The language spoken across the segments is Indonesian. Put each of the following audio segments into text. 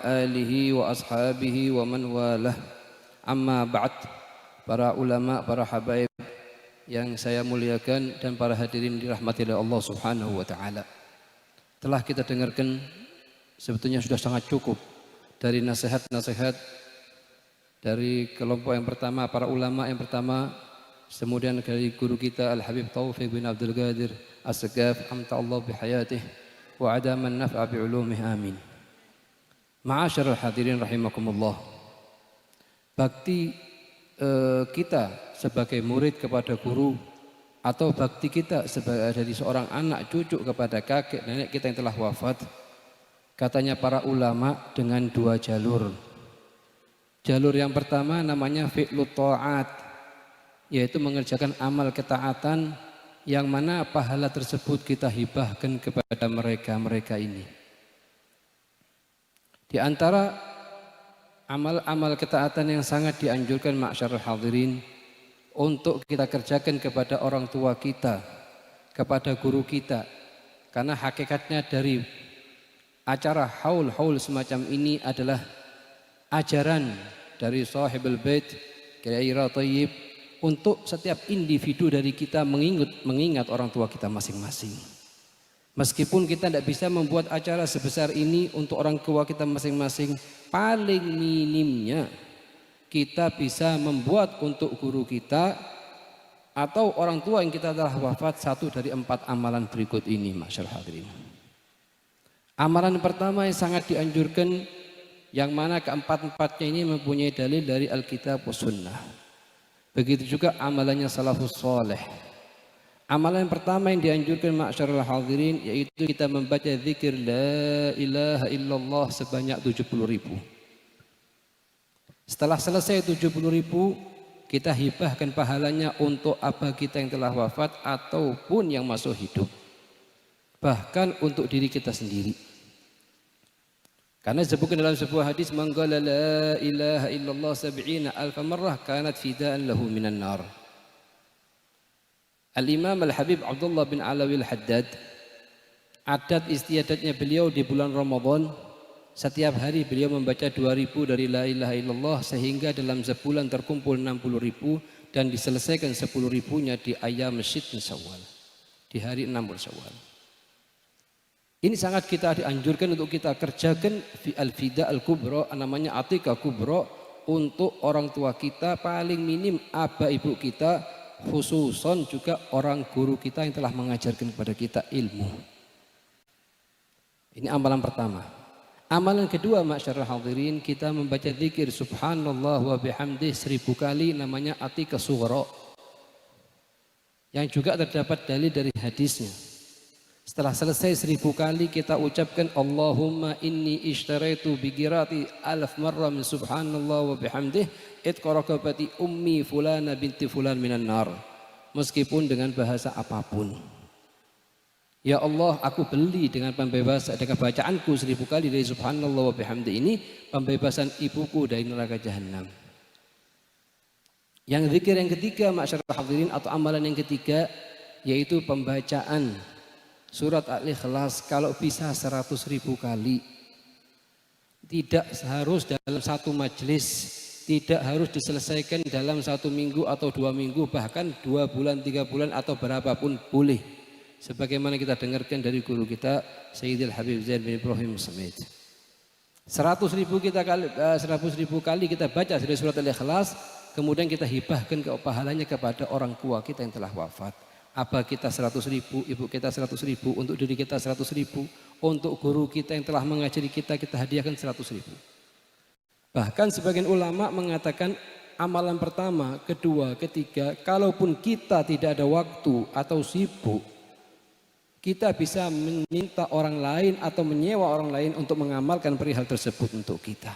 alihi wa ashabihi wa man walah. Amma ba'd. Para ulama, para habaib yang saya muliakan dan para hadirin dirahmati oleh Allah Subhanahu wa taala. Telah kita dengarkan sebetulnya sudah sangat cukup dari nasihat-nasihat dari kelompok yang pertama, para ulama yang pertama, kemudian dari guru kita Al-Habib Taufiq bin Abdul Qadir As-Sagaf, amta Allah bihayatih wa adaman naf'a bi'ulumih, amin. Ma'asyiral hadirin rahimakumullah. Bakti kita sebagai murid kepada guru, atau bakti kita sebagai dari seorang anak cucu kepada kakek nenek kita yang telah wafat, katanya para ulama dengan dua jalur. Jalur yang pertama namanya fi'lut ta'at, yaitu mengerjakan amal ketaatan yang mana pahala tersebut kita hibahkan kepada mereka ini. Di antara amal-amal ketaatan yang sangat dianjurkan ma'syarul hadirin untuk kita kerjakan kepada orang tua kita, kepada guru kita, karena hakikatnya dari acara haul-haul semacam ini adalah ajaran dari sahibul bait Kiai Rathayyib untuk setiap individu dari kita mengingat orang tua kita masing-masing. Meskipun kita tidak bisa membuat acara sebesar ini untuk orang tua kita masing-masing, paling minimnya kita bisa membuat untuk guru kita atau orang tua yang kita telah wafat satu dari 4 amalan berikut ini, masyaallah hadirin. Amalan pertama yang sangat dianjurkan, yang mana keempat-empatnya ini mempunyai dalil dari Alkitab wa Sunnah. Begitu juga amalannya salafus saleh. Amalan yang pertama yang dianjurkan ma'syarul hadirin yaitu kita membaca zikir la ilaha illallah sebanyak 70.000. Setelah selesai 70.000, kita hibahkan pahalanya untuk abah kita yang telah wafat ataupun yang masuk hidup. Bahkan untuk diri kita sendiri. Karena disebutkan dalam sebuah hadis, man qala la ilaha illallah 70,000 marrah kanat fidaan lahu minan nar. Al-Imam Al-Habib Abdullah bin Alawi Al-Haddad, adat istiadatnya beliau di bulan Ramadan, setiap hari beliau membaca 2.000 dari la ilaha illallah, sehingga dalam sebulan terkumpul 60.000 dan diselesaikan 10.000-nya di ayam Sitt Syawal, di hari 6 Syawal. Ini sangat kita dianjurkan untuk kita kerjakan al-fida al-kubra, namanya atika kubra, untuk orang tua kita, paling minim abah ibu kita, khususon juga orang guru kita yang telah mengajarkan kepada kita ilmu. Ini amalan pertama. Amalan kedua, ma'syarul hadirin, kita membaca zikir subhanallah wa bihamdih 1000 kali, namanya atika sughra, yang juga terdapat dalil dari hadisnya. Setelah selesai 1000 kali kita ucapkan Allahumma inni ishtaraitu bigirati 1000 marrah min subhanallah wa bihamdih itqarakabati ummi fulana binti fulan minan nar. Meskipun dengan bahasa apapun. Ya Allah, aku beli dengan pembebasan, dengan bacaanku 1000 kali dari subhanallah wa bihamdih ini, pembebasan ibuku dari neraka jahanam. Yang zikir yang ketiga, ma'syarul hadirin, atau amalan yang ketiga, yaitu pembacaan surat Al-Ikhlas kalau bisa 100.000 kali. Tidak harus dalam satu majelis, tidak harus diselesaikan dalam 1 minggu atau 2 minggu, bahkan 2 bulan, 3 bulan atau berapapun boleh. Sebagaimana kita dengarkan dari guru kita Sayyidil Habib Zain bin Ibrahim Samit. 100.000 kali kita baca dari surat Al-Ikhlas, kemudian kita hibahkan ke pahalanya kepada orang tua kita yang telah wafat. Abah kita 100.000, ibu kita 100.000, untuk diri kita 100.000, untuk guru kita yang telah mengajari kita, kita hadiahkan 100.000. Bahkan sebagian ulama mengatakan amalan pertama, kedua, ketiga, kalaupun kita tidak ada waktu atau sibuk, kita bisa meminta orang lain atau menyewa orang lain untuk mengamalkan perihal tersebut untuk kita.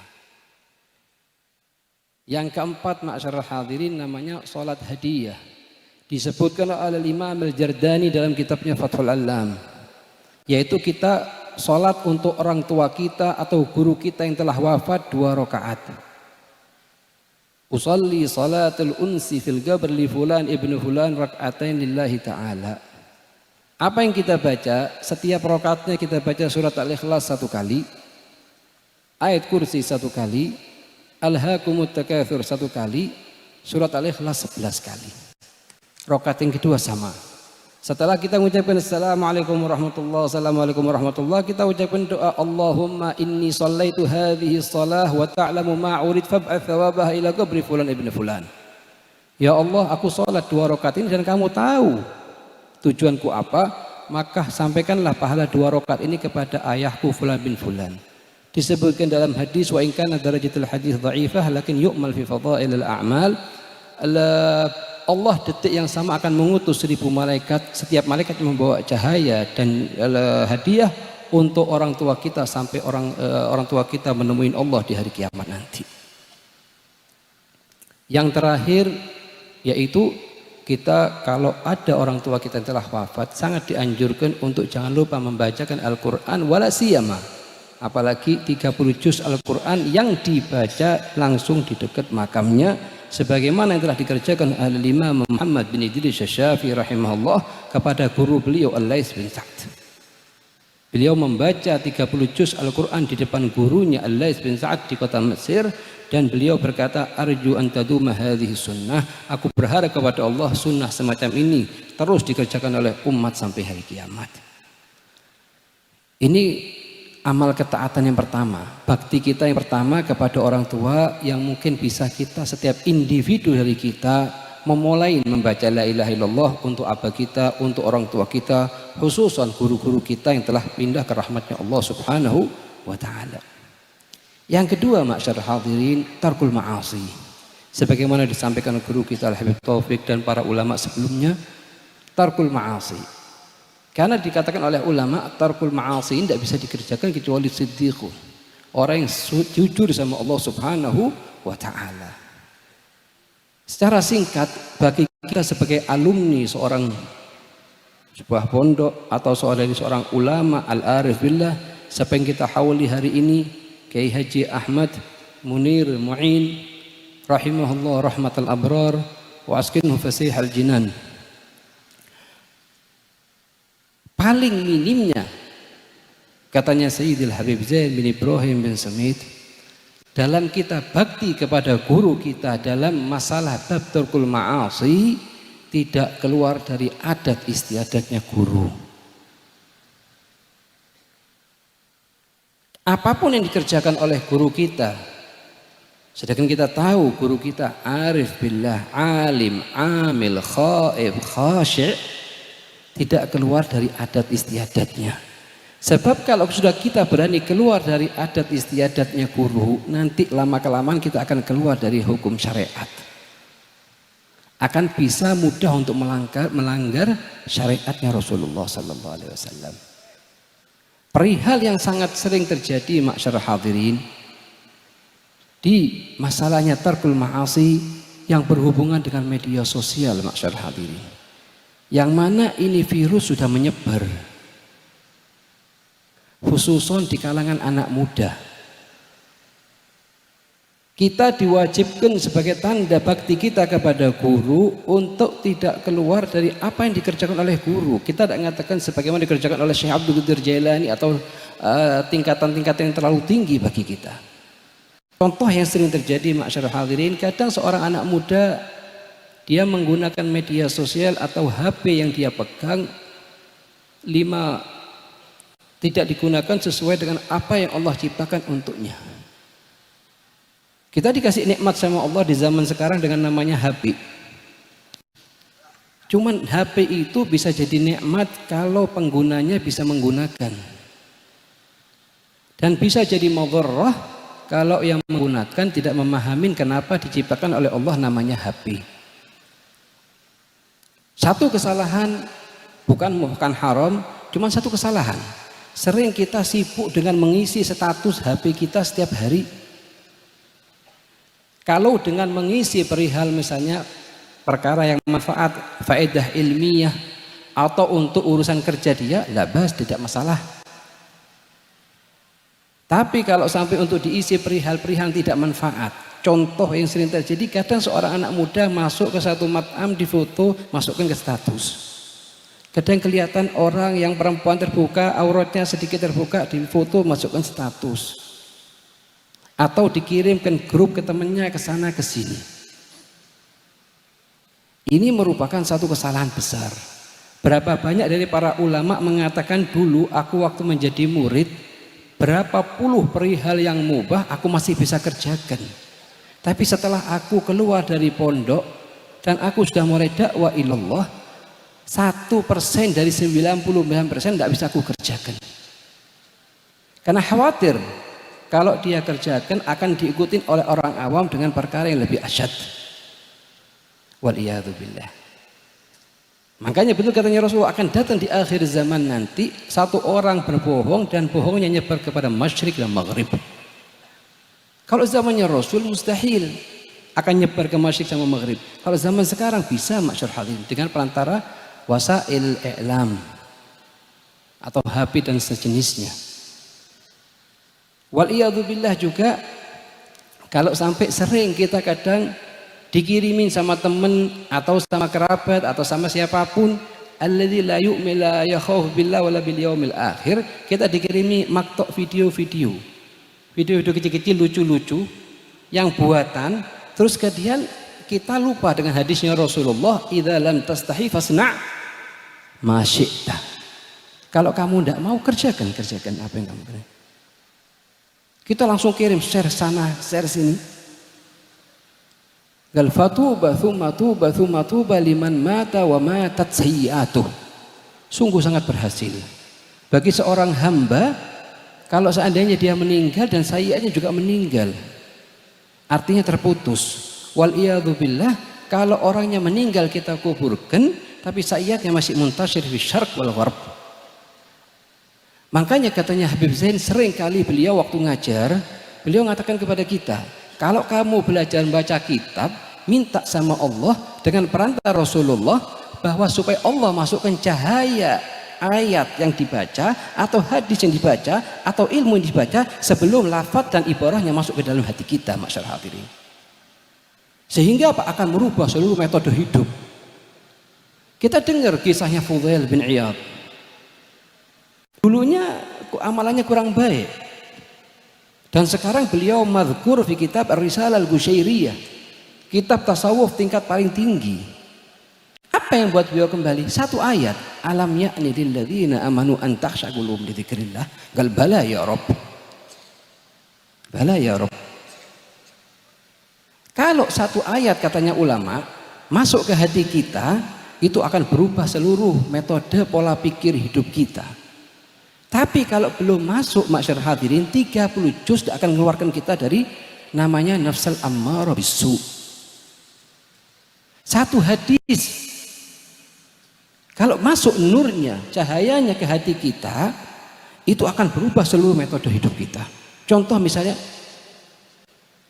Yang keempat, ma'syarul hadirin, namanya sholat hadiyah. Disebutkan oleh Imam Al-Jardani dalam kitabnya Fathul Alam, yaitu kita sholat untuk orang tua kita atau guru kita yang telah wafat 2 rakaat. Usalli salatul unsi fil qabr li fulan ibnu fulan rak'atain lillahi ta'ala. Apa yang kita baca? Setiap rakaatnya kita baca surat Al-Ikhlas 1 kali. ayat kursi 1 kali, alhaakumut takatsur 1 kali, surat Al-Ikhlas 11 kali. Rakaat yang kedua sama. Setelah kita mengucapkan Assalamualaikum warahmatullahi wabarakatuh, Assalamualaikum warahmatullahi, kita ucapkan doa Allahumma inni shallaitu hadhihi shalah wa ta'lamu ma urid fab'ats thawabaha ila qabri fulan ibn fulan. Ya Allah, aku sholat 2 rakaat ini dan kamu tahu tujuanku apa, maka sampaikanlah pahala 2 rakaat ini kepada ayahku fulan bin fulan. Disebutkan dalam hadis wa in kana darajatul hadis dhaifah lakin yu'mal fi fadailil a'mal. Allah detik yang sama akan mengutus 1000 malaikat, setiap malaikat membawa cahaya dan hadiah untuk orang tua kita sampai orang tua kita menemui Allah di hari kiamat nanti. Yang terakhir yaitu kita kalau ada orang tua kita yang telah wafat, sangat dianjurkan untuk jangan lupa membacakan Al-Quran wala siyama, apalagi 30 juz Al-Quran yang dibaca langsung di dekat makamnya, sebagaimana yang telah dikerjakan oleh Imam Muhammad bin Idris Asy-Syafi'i rahimahullah kepada guru beliau Al-Laits bin Sa'd. Beliau membaca 30 juz Al-Quran di depan gurunya Al-Laits bin Sa'd di kota Mesir, dan beliau berkata, arju an taduma hadhihi sunnah, aku berharap kepada Allah sunnah semacam ini terus dikerjakan oleh umat sampai hari kiamat. Ini amal ketaatan yang pertama, bakti kita yang pertama kepada orang tua, yang mungkin bisa kita setiap individu dari kita memulai membaca la ilaha illallah untuk abah kita, untuk orang tua kita, khususan guru-guru kita yang telah pindah ke rahmatnya Allah subhanahu wa ta'ala. Yang kedua, ma'syarul hadirin, tarkul ma'asi. Sebagaimana disampaikan guru kita Al-Habib Taufik dan para ulama sebelumnya, tarkul ma'asi. Karena dikatakan oleh ulama, tarkul ma'asi ini tidak bisa dikerjakan kecuali siddiqun, orang yang jujur sama Allah subhanahu wa ta'ala. Secara singkat, bagi kita sebagai alumni sebuah pondok atau seorang ulama al-arif billah, siapa yang kita hawali hari ini, Kiai Haji Ahmad Munir Mu'in rahimahullah rahmatal abrar wa askinhu fasihal jinan. Paling minimnya, katanya Sayyidil Habib Zain bin Ibrahim bin Samit, dalam kita bakti kepada guru kita dalam masalah bab tarkul ma'asi, tidak keluar dari adat istiadatnya guru. Apapun yang dikerjakan oleh guru kita, sedangkan kita tahu guru kita arif billah, alim, amil, khaif, khasyi', tidak keluar dari adat istiadatnya. Sebab kalau sudah kita berani keluar dari adat istiadatnya guru, nanti lama-kelamaan kita akan keluar dari hukum syariat. Akan bisa mudah untuk melanggar syariatnya Rasulullah sallallahu alaihi wasallam. Perihal yang sangat sering terjadi ma'syarul hadirin di masalahnya tarkul ma'asi yang berhubungan dengan media sosial ma'syarul hadirin, yang mana ini virus sudah menyebar khususon di kalangan anak muda. Kita diwajibkan sebagai tanda bakti kita kepada guru untuk tidak keluar dari apa yang dikerjakan oleh guru. Kita tidak mengatakan sebagaimana dikerjakan oleh Syekh Abdul Qadir Jailani atau tingkatan-tingkatan yang terlalu tinggi bagi kita. Contoh yang sering terjadi ma'syarul hadirin, kadang seorang anak muda dia menggunakan media sosial atau HP yang dia pegang tidak digunakan sesuai dengan apa yang Allah ciptakan untuknya. Kita dikasih nikmat sama Allah di zaman sekarang dengan namanya HP. Cuman HP itu bisa jadi nikmat kalau penggunanya bisa menggunakan. Dan bisa jadi mudharrah kalau yang menggunakan tidak memahami kenapa diciptakan oleh Allah namanya HP. Satu kesalahan, bukan haram, cuma satu kesalahan. Sering kita sibuk dengan mengisi status HP kita setiap hari. Kalau dengan mengisi perihal misalnya perkara yang manfaat, faedah ilmiah atau untuk urusan kerja dia, tidak masalah. Tapi kalau sampai untuk diisi perihal-perihal tidak manfaat, contoh yang sering terjadi, kadang seorang anak muda masuk ke satu mat'am, difoto, masukkan ke status. Kadang kelihatan orang yang perempuan terbuka, auratnya sedikit terbuka, difoto, masukkan status. atau dikirimkan grup ke temannya ke sana ke sini. Ini merupakan satu kesalahan besar. Berapa banyak dari para ulama mengatakan dulu aku waktu menjadi murid, berapa puluh perihal yang mubah aku masih bisa kerjakan. Tapi setelah aku keluar dari pondok dan aku sudah mulai dakwah ilallah, 1% dari 99% tidak bisa aku kerjakan. Karena khawatir kalau dia kerjakan akan diikutin oleh orang awam dengan perkara yang lebih asyad. Waliyadzubillah. Makanya betul katanya Rasulullah, akan datang di akhir zaman nanti satu orang berbohong dan bohongnya nyebar kepada masyrik dan maghrib. Kalau zamannya Rasul mustahil akan nyebar ke masyrik sama maghrib. Kalau zaman sekarang bisa, masyarakat hadirin, dengan perantara wasail i'lam atau HP dan sejenisnya. Waliyadzubillah juga kalau sampai sering kita kadang dikirimin sama teman atau sama kerabat atau sama siapapun, alladzi la yu'min la yakhaf billah wala bil yaumil akhir, kita dikirimi maktok video-video kecil-kecil lucu-lucu yang buatan, terus kemudian kita lupa dengan hadisnya Rasulullah, idza lam tastahi fasna' ma syi'ta. Kalau kamu tidak mau kerjakan apa yang kamu kerjakan. Kita langsung kirim share sana share sini. Gal fatuba thumma tuba liman mata wa matat sayyi'atuh. Sungguh sangat berhasil bagi seorang hamba kalau seandainya dia meninggal dan sayyi'atnya juga meninggal, artinya terputus. Wal iyadzubillah, kalau orangnya meninggal kita kuburkan tapi sayyi'atnya masih muntasyir fi syarq wal gharb. Makanya katanya Habib Zain, sering kali beliau waktu ngajar, beliau mengatakan kepada kita, kalau kamu belajar baca kitab, minta sama Allah dengan perantara Rasulullah bahwa supaya Allah masukkan cahaya ayat yang dibaca atau hadis yang dibaca atau ilmu yang dibaca sebelum lafaz dan ibarahnya masuk ke dalam hati kita, masyarakat hadirin. Sehingga apa? Akan merubah seluruh metode hidup. Kita dengar kisahnya Fudail bin Iyad. Dulunya amalannya kurang baik. Dan sekarang beliau mazkur fi kitab Ar-Risalah Al-Qusyairiyah, kitab tasawuf tingkat paling tinggi. Apa yang buat beliau kembali? Satu ayat, alam ya'ni lil ladzina amanu an takhsha qulubuhum li dzikrillah. Qal bala ya Rabb. Bala ya Rabb. Kalau satu ayat katanya ulama masuk ke hati kita, itu akan berubah seluruh metode pola pikir hidup kita. Tapi kalau belum masuk, masyarakat hadirin, 30 juz akan mengeluarkan kita dari namanya nafsal ammarah bisu. Satu hadis kalau masuk nurnya, cahayanya ke hati kita, itu akan berubah seluruh metode hidup kita. Contoh misalnya,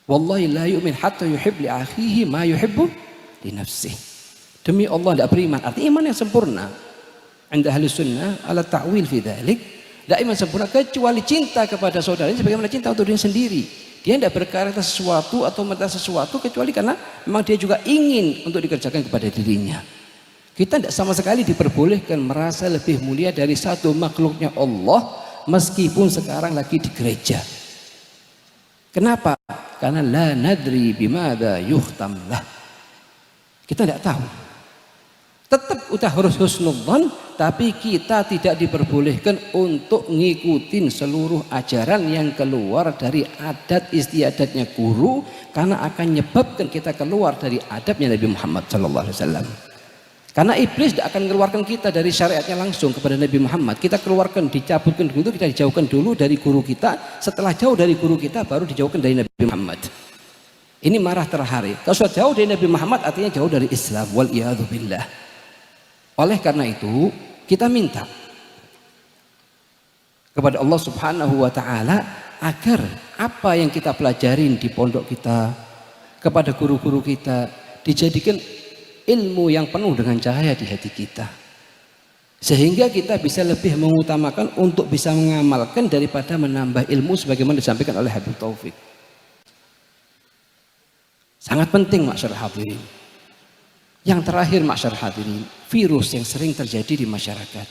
wallahi la yu'min hatta yuhib li akhihi ma yuhibbu li nafsih. Demi Allah tidak beriman, artinya iman yang sempurna. Inda ahli sunnah ala ta'wil fi dzalik, tidak iman sempurna kecuali cinta kepada saudaranya sebagaimana cinta untuk dirinya sendiri. Dia tidak berkata sesuatu atau minta sesuatu kecuali karena memang dia juga ingin untuk dikerjakan kepada dirinya. Kita tidak sama sekali diperbolehkan merasa lebih mulia dari satu makhluknya Allah meskipun sekarang lagi di gereja. Kenapa? Karena la nadri bimada yuhtam lah. Kita tidak tahu. Tetap udah harus husnudzon, tapi kita tidak diperbolehkan untuk ngikutin seluruh ajaran yang keluar dari adat istiadatnya guru, karena akan menyebabkan kita keluar dari adabnya Nabi Muhammad SAW. Karena iblis tidak akan mengeluarkan kita dari syariatnya langsung kepada Nabi Muhammad. Kita keluarkan, dicabutkan dulu, kita dijauhkan dulu dari guru kita. Setelah jauh dari guru kita, baru dijauhkan dari Nabi Muhammad. Ini marah terhari. Kalau sudah jauh dari Nabi Muhammad, artinya jauh dari Islam. Waliyadzubillah. Oleh karena itu kita minta kepada Allah Subhanahu wa Ta'ala agar apa yang kita pelajarin di pondok kita, kepada guru-guru kita, dijadikan ilmu yang penuh dengan cahaya di hati kita, sehingga kita bisa lebih mengutamakan untuk bisa mengamalkan daripada menambah ilmu sebagaimana disampaikan oleh Habib Taufik. Sangat penting, masyarakat hadirin. Yang terakhir, masyarakat hadirin, virus yang sering terjadi di masyarakat.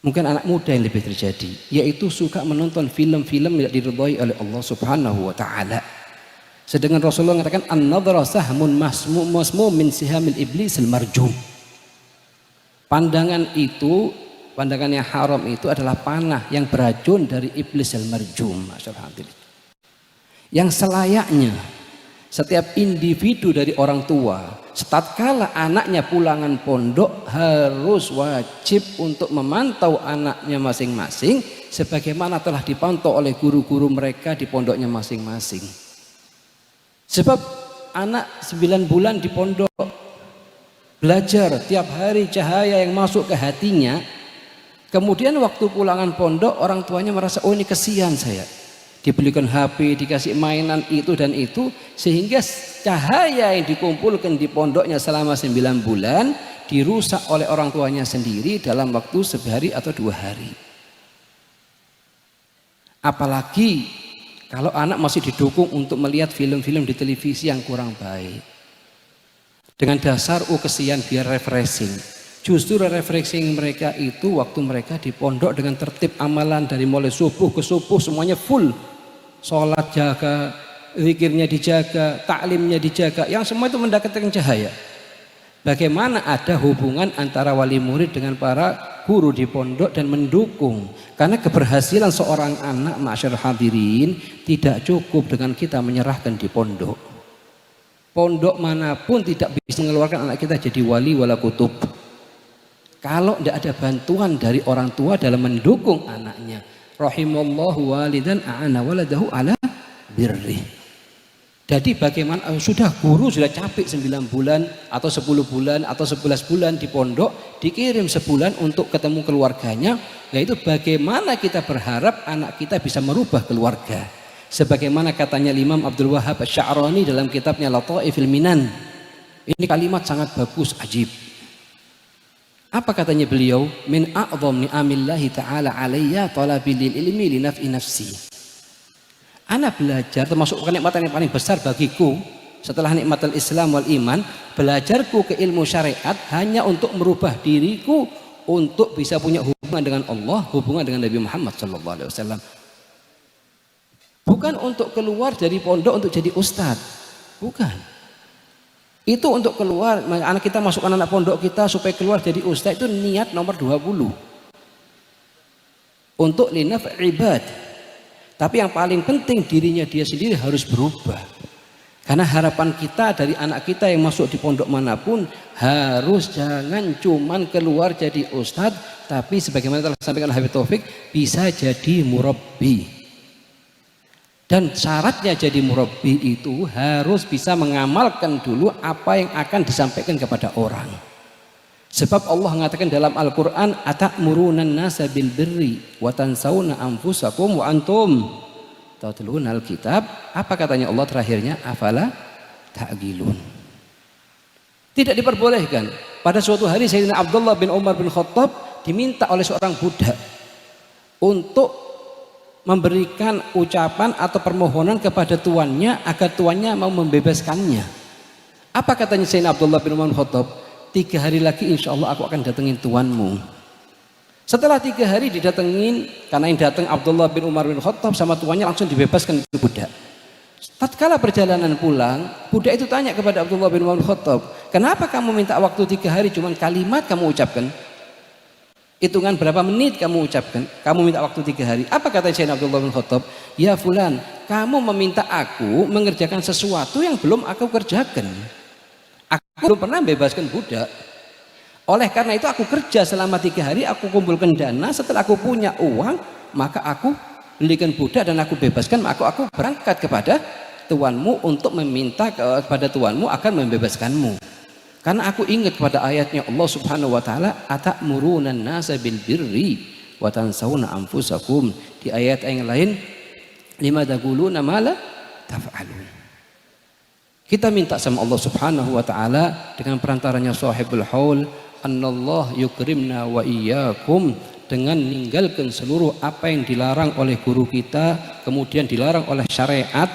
Mungkin anak muda yang lebih terjadi, yaitu suka menonton film-film yang diridhai oleh Allah Subhanahu wa taala. Sedangkan Rasulullah mengatakan an-nadhara sahmun masmum min sihamil iblisil marjum. Pandangan yang haram itu adalah panah yang beracun dari iblis al-marjum. Yang selayaknya setiap individu dari orang tua, tatkala anaknya pulangan pondok, harus wajib untuk memantau anaknya masing-masing sebagaimana telah dipantau oleh guru-guru mereka di pondoknya masing-masing. Sebab anak 9 bulan di pondok belajar tiap hari cahaya yang masuk ke hatinya, kemudian waktu pulangan pondok orang tuanya merasa, oh ini kesian saya, dibelikan HP, dikasih mainan itu dan itu, sehingga cahaya yang dikumpulkan di pondoknya selama 9 bulan dirusak oleh orang tuanya sendiri dalam waktu sehari atau 2 hari. Apalagi kalau anak masih didukung untuk melihat film-film di televisi yang kurang baik dengan dasar kesian biar refreshing. Justru refreshing mereka itu waktu mereka di pondok dengan tertib amalan dari mulai subuh ke subuh semuanya full. Sholat jaga, zikirnya dijaga, taklimnya dijaga, yang semua itu mendekatkan cahaya. Bagaimana ada hubungan antara wali murid dengan para guru di pondok dan mendukung? Karena keberhasilan seorang anak ma'asyarul hadirin tidak cukup dengan kita menyerahkan di pondok. Pondok manapun tidak bisa mengeluarkan anak kita jadi wali wala kutub kalau tidak ada bantuan dari orang tua dalam mendukung anaknya. Rahimallahu walidan a'ana waladahu ala birri. Jadi bagaimana sudah guru sudah capek 9 bulan atau 10 bulan atau 11 bulan di pondok, dikirim sebulan untuk ketemu keluarganya, yaitu bagaimana kita berharap anak kita bisa merubah keluarga. Sebagaimana katanya Imam Abdul Wahhab Asy-Sya'rani dalam kitabnya Lataifil Minan. Ini kalimat sangat bagus, ajib. Apa katanya beliau? Min a'dham ni'amillahi ta'ala alayya talabil ilmi li naf'i nafsi. Ana belajar, termasuk kenikmatan yang paling besar bagiku setelah nikmatul Islam wal iman, belajarku ke ilmu syariat hanya untuk merubah diriku untuk bisa punya hubungan dengan Allah, hubungan dengan Nabi Muhammad sallallahu alaihi wasallam. Bukan untuk keluar dari pondok untuk jadi ustadz, bukan. Itu untuk keluar, anak kita masukkan anak pondok kita supaya keluar jadi ustadz, itu niat nomor 20 untuk linaf ibad. Tapi yang paling penting dirinya dia sendiri harus berubah. Karena harapan kita dari anak kita yang masuk di pondok manapun harus jangan cuman keluar jadi ustadz, tapi sebagaimana telah disampaikan Habib Taufik bisa jadi murabbi. Dan syaratnya jadi murabbi itu harus bisa mengamalkan dulu apa yang akan disampaikan kepada orang. Sebab Allah mengatakan dalam Al-Quran, atamuruna nasa bil birri wa tansawna anfusakum wa antum tatlunal kitab. Apa katanya Allah terakhirnya? Afala ta'qilun. Tidak diperbolehkan. Pada suatu hari Sayyidina Abdullah bin Umar bin Khattab diminta oleh seorang budak untuk memberikan ucapan atau permohonan kepada tuannya agar tuannya mau membebaskannya. Apa katanya Sayyidina Abdullah bin Umar bin Khattab? 3 hari lagi insya Allah aku akan datengin tuanmu. Setelah 3 hari didatengin, karena yang datang Abdullah bin Umar bin Khattab sama tuannya langsung dibebaskan itu budak. Tatkala perjalanan pulang, budak itu tanya kepada Abdullah bin Umar bin Khattab, kenapa kamu minta waktu 3 hari cuman kalimat kamu ucapkan? Hitungan berapa menit kamu ucapkan, kamu minta waktu 3 hari. Apa kata Sayyidina Abdullah bin Khattab? Ya fulan, kamu meminta aku mengerjakan sesuatu yang belum aku kerjakan. Aku belum pernah bebaskan budak. Oleh karena itu aku kerja selama 3 hari, aku kumpulkan dana, setelah aku punya uang, maka aku belikan budak dan aku bebaskan, maka aku berangkat kepada tuanmu untuk meminta kepada tuanmu akan membebaskanmu. Karena aku ingat pada ayatnya Allah Subhanahu wa taala, atamuruna nasa bil birri wa tansawna anfusakum. Di ayat yang lain, lima taquluna ma la taf'alun. Kita minta sama Allah Subhanahu wa taala dengan perantaranya Shahibul Haul, annallah yukrimna wa iyyakum, dengan meninggalkan seluruh apa yang dilarang oleh guru kita, kemudian dilarang oleh syariat,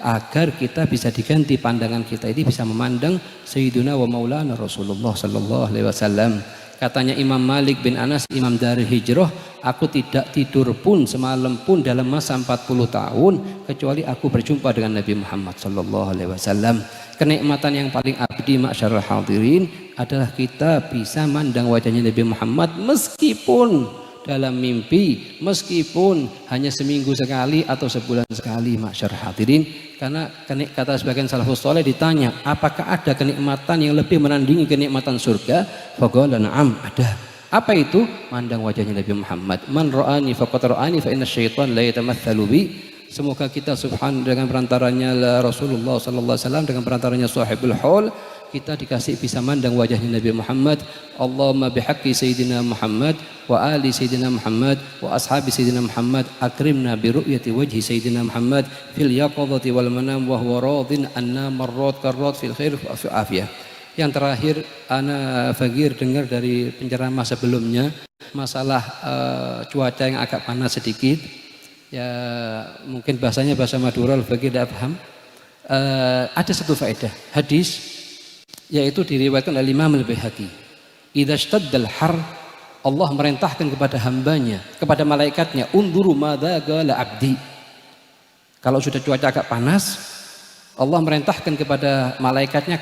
agar kita bisa diganti pandangan kita ini bisa memandang Sayyiduna wa Maulana Rasulullah sallallahu alaihi wasallam. Katanya Imam Malik bin Anas, Imam dari Hijrah, aku tidak tidur pun semalam pun dalam masa 40 tahun kecuali aku berjumpa dengan Nabi Muhammad sallallahu alaihi wasallam. Kenikmatan yang paling abdi ma'syarul hadirin adalah kita bisa mandang wajahnya Nabi Muhammad meskipun dalam mimpi, meskipun hanya seminggu sekali atau sebulan sekali ma'syarul hadirin. Karena kata sebagian salafus saleh ditanya, apakah ada kenikmatan yang lebih menandingi kenikmatan surga? Faqala na'am, ada. Apa itu? Mandang wajahnya Nabi Muhammad. Man ra'ani faqad ra'ani fa inna syaitan la yatamatsalu bi. Semoga kita subhan dengan perantaranya Rasulullah sallallahu alaihi wasallam, dengan perantaranya Sahibul Haul, kita dikasih bisa mandang wajahnya Nabi Muhammad. Allahumma bihaqqi sayyidina Muhammad wa ali sayyidina Muhammad wa ashabi sayyidina Muhammad akrimna bi ru'yati wajhi sayyidina Muhammad fil yaqadati wal manam wa huwa radin anna marrat karrat fil khair wa fi afiyah. Yang terakhir, ana Fagir dengar dari penceramah sebelumnya masalah cuaca yang agak panas sedikit. Ya mungkin bahasanya bahasa Madura, Fagir tidak paham. Ada satu faedah hadis, yaitu diriwayatkan oleh Imam Al-Baihaqi. Idza shtaddal har, Allah merintahkan kepada hambanya, kepada malaikatnya, unduru madza qala abdi. Kalau sudah cuaca agak panas, Allah merintahkan kepada malaikatnya,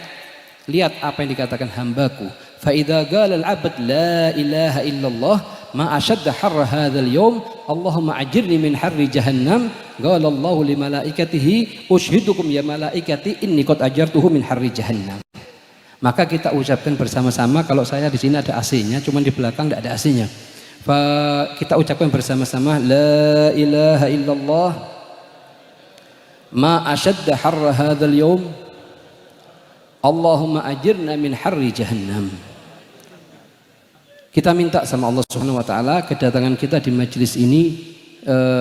lihat apa yang dikatakan hambaku. Fa idza qala al-'abd la ilaha illallah ma ashadda harra hadzal yawm Allahumma ajirni min harri jahannam qala Allahu li malaikatihi ushhidukum ya malaikati inni qad ajartuhu min harri jahannam. Maka kita ucapkan bersama-sama, kalau saya di sini ada AC-nya, cuman di belakang tidak ada AC-nya. Kita ucapkan bersama-sama la ilaha illallah ma ashadda harra hadzal yawm Allahumma ajirna min harri jahannam. Kita minta sama Allah Subhanahu wa taala kedatangan kita di majelis ini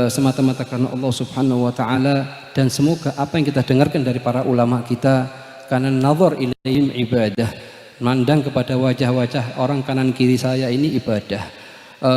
semata-mata karena Allah Subhanahu wa taala, dan semoga apa yang kita dengarkan dari para ulama kita, karena nazar ilaihim ibadah, mandang kepada wajah-wajah orang kanan kiri saya ini ibadah.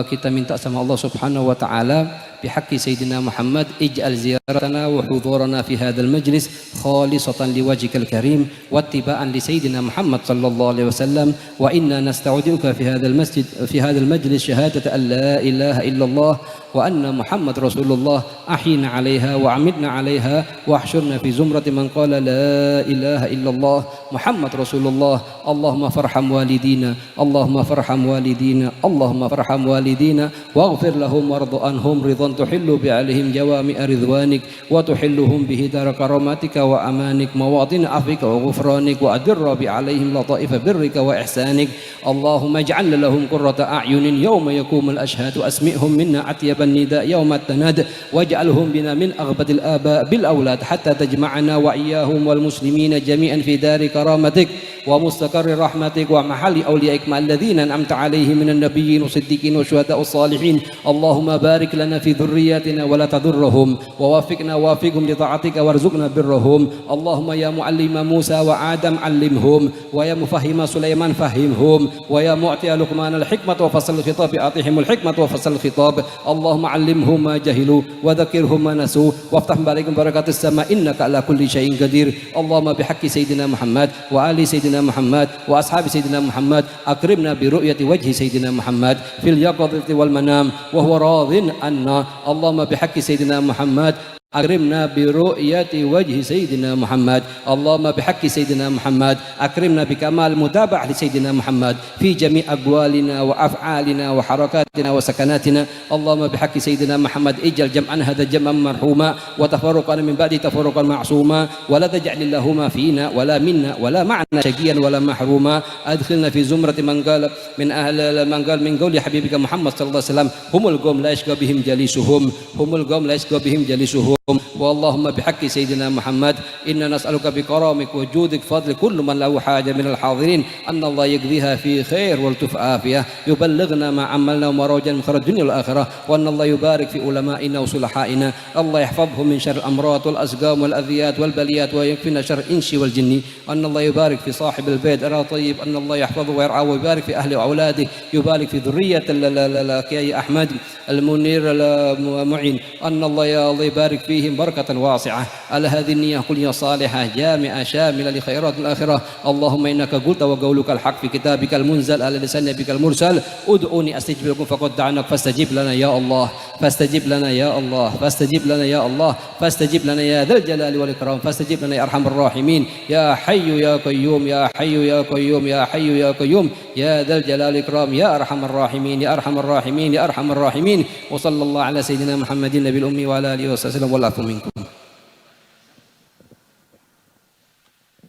Kita minta sama Allah Subhanahu wa taala bihaqqi sayyidina Muhammad ij'al ziyaratana wa hudurana fi hadzal majlis khalisatan liwajhikal karim wattiba'an li sayyidina Muhammad sallallahu alaihi wasallam wa inna nasta'uduka fi hadzal masjid fi hadzal majlis shahadata an la ilaha illallah wa anna Muhammad Rasulullah ahina 'alaiha wa amitna 'alaiha wa ahsyurna fi zumrati man qala la ilaha illallah Muhammad Rasulullah. Allahumma farham walidina, Allahumma farham walidina, Allahumma farham walidina waghfir lahum warḍu anhum ridwan tuhillu bi alaihim jawami ridwanik wa tuhilluhum bihi dar karamatika wa amanik mawadin afika wa ghufranik wa adirra bi alaihim lataifa birrika wa ihsanik. Allahumma ij'al lahum qurrata a'yunin yawma yaqumul ashhadu asmi'hum minna atyaban nida yawma tanad waj'alhum bina min aghbatil aba bil aulad hatta tajma'ana wa iyyahum wal muslimina jami'an fi dari karamatik wa mustaqarri rahmatik wa mahalli awliyaik ma'alladhina an'amta alaihim minan nabiyyin wasiddiqin wa syuhada'us salihin. Allahumma barik lana fi dhurriyyatina wa la tadurruhum wa wafiqna wafiqhum li ta'atika warzuqna birrahum. Allahumma ya muallima Musa wa Adam allimhum wa ya mufahhima Sulaiman fahimhum wa ya mu'tiya Luqman al-hikmata wa fasal al-khitab atihim al-hikmata wa fasal al-khitab. Allahumma allimhum ma jahilu wa dhakkirhum ma nasu waftah barikum barakatis sama innaka ala kulli syai'in qadir. Allahumma bihaqqi sayyidina Muhammad wa ali sayyidina Muhammad wa ashabi sayyidina Muhammad akrimna bi ru'yati wajhi sayyidina Muhammad fil yaqadati wal manam wa huwa radin anna. Allahumma bihaqqi sayyidina Muhammad akrimna bi ru'yati wajhi sayyidina Muhammad. Allahumma bihaqqi sayyidina Muhammad akrimna bi kamal mutaba'ah li sayyidina Muhammad fi jami' aqwalina wa af'alina wa harakatina wa sakanatina. Allahumma bihaqqi sayyidina Muhammad ij'al jam'an hadha jam'an marhuma wa tafarruqana min ba'di tafarruqan ma'suma wa la taj'al lahuma fina wa la minna wa la ma'na shaqiyan wa la mahruma. Adkhilna fi zumrati man qala min ahli man qala min qawli habibika Muhammad sallallahu alaihi wasallam humul qawm la yashqa bihim jalisuhum humul qawm la yashqa bihim jalisuhum. Allahumma bihaqqi sayyidina Muhammad inna nas'aluka bi karamik wa judik fadli kullu man lahu haja minal hadirin anna Allah yaqdiha fi khair wal tuf'afiyah yuballighna ma amalna wa marajan kharaj dunya wal akhirah wa anna Allah yubarik fi ulama'ina wa sulahaina. Allah yahfazhum min syarr amrat wal asqam wal adhiyat wal baliyat wa yakfina syarr insi wal jinni. Anna Allah yubarik fi sahibil bait ara tayyib anna Allah yahfazhu wa yar'a wa yubarik fi ahli wa auladihi yubarik fi dhurriyyati Kiai Ahmad al-Munir al-Mu'in. Anna Allah ya Allah yubarik fi فيهم بركة واسعة على هذه النية كلية صالحة جامعة شاملة لخيرات الآخرة. اللهم إنك قلت وقولك الحق في كتابك المنزل على لسان نبيك المرسل ادعوني أستجب لكم فقد دعاناك فاستجب لنا يا الله، فاستجب لنا يا الله، فاستجب لنا يا الله، فاستجب لنا يا ذا الجلال والإكرام، فاستجب لنا يا أرحم الراحمين يا حي يا قيوم يا حي يا قيوم يا حي يا قيوم يا ذا الجلال والإكرام يا أرحم الراحمين يا أرحم الراحمين يا أرحم الراحمين. وصلى الله على سيدنا محمد النبي الأمي وعلى آله وصحبه وسلم والعفو منكم.